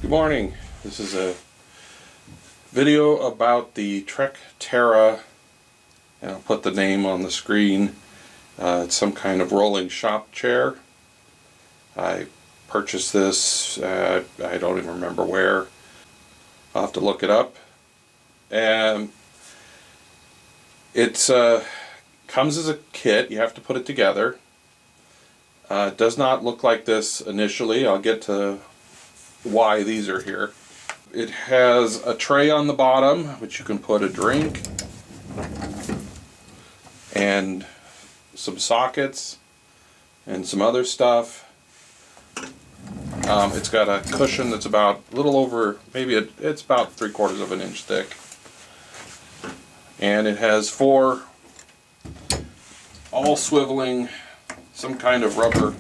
Good morning. This is a video about the TrekTerra, and I'll put the name on the screen. It's some kind of rolling shop chair. I purchased this, I don't even remember where. I'll have to look it up. And it comes as a kit. You have to put it together. It does not look like this initially. I'll get to why these are here. It has a tray on the bottom which you can put a drink and some sockets and some other stuff. It's got a cushion that's about a little over, maybe it's about 3/4 of an inch thick, and it has four all swiveling, some kind of rubber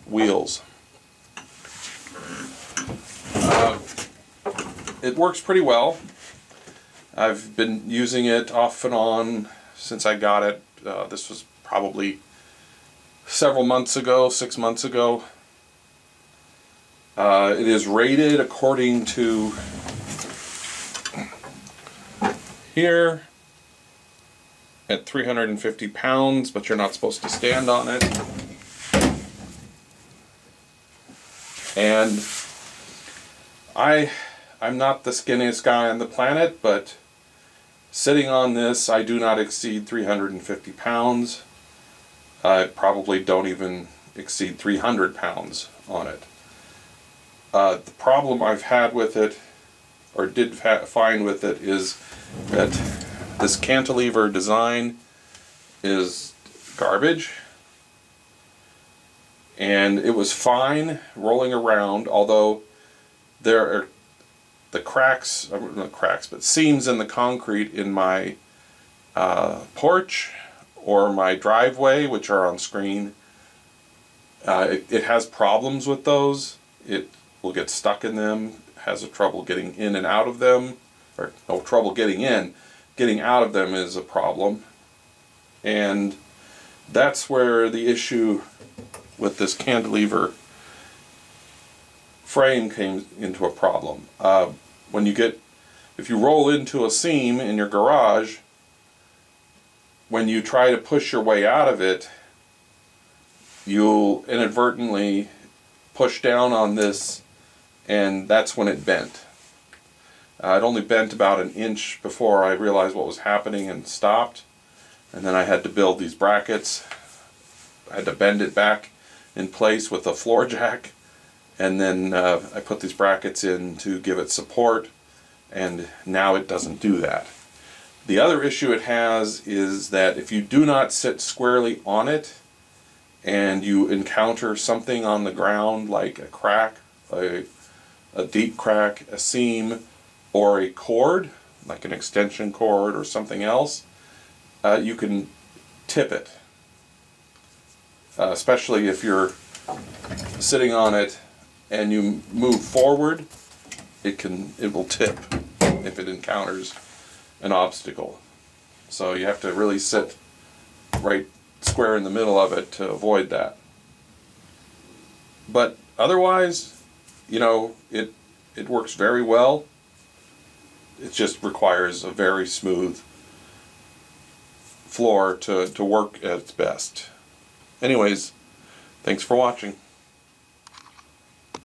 wheels. It works pretty well. I've been using it off and on since I got it. This was probably several months ago, 6 months ago. It is rated according to here at 350 pounds, but you're not supposed to stand on it. And I'm not the skinniest guy on the planet, but sitting on this, I do not exceed 350 pounds. I probably don't even exceed 300 pounds on it. The problem I've had with it, or did find with it, is that this cantilever design is garbage. And it was fine rolling around, although there are the cracks, not cracks, but seams in the concrete in my porch or my driveway, which are on screen. It has problems with those. It will get stuck in them, has a trouble getting in and out of them, or no trouble getting in. Getting out of them is a problem. And that's where the issue with this cantilever frame came into a problem. If you roll into a seam in your garage, when you try to push your way out of it, you'll inadvertently push down on this, and that's when it bent. It only bent about an inch before I realized what was happening and stopped, and then I had to build these brackets. I had to bend it back in place with a floor jack, and then I put these brackets in to give it support, and now it doesn't do that. The other issue it has is that if you do not sit squarely on it and you encounter something on the ground like a crack, a deep crack, a seam, or a cord, like an extension cord or something else, you can tip it. Especially if you're sitting on it and you move forward, it will tip if it encounters an obstacle. So you have to really sit right square in the middle of it to avoid that. But otherwise, it works very well. It just requires a very smooth floor to work at its best. Anyways, thanks for watching.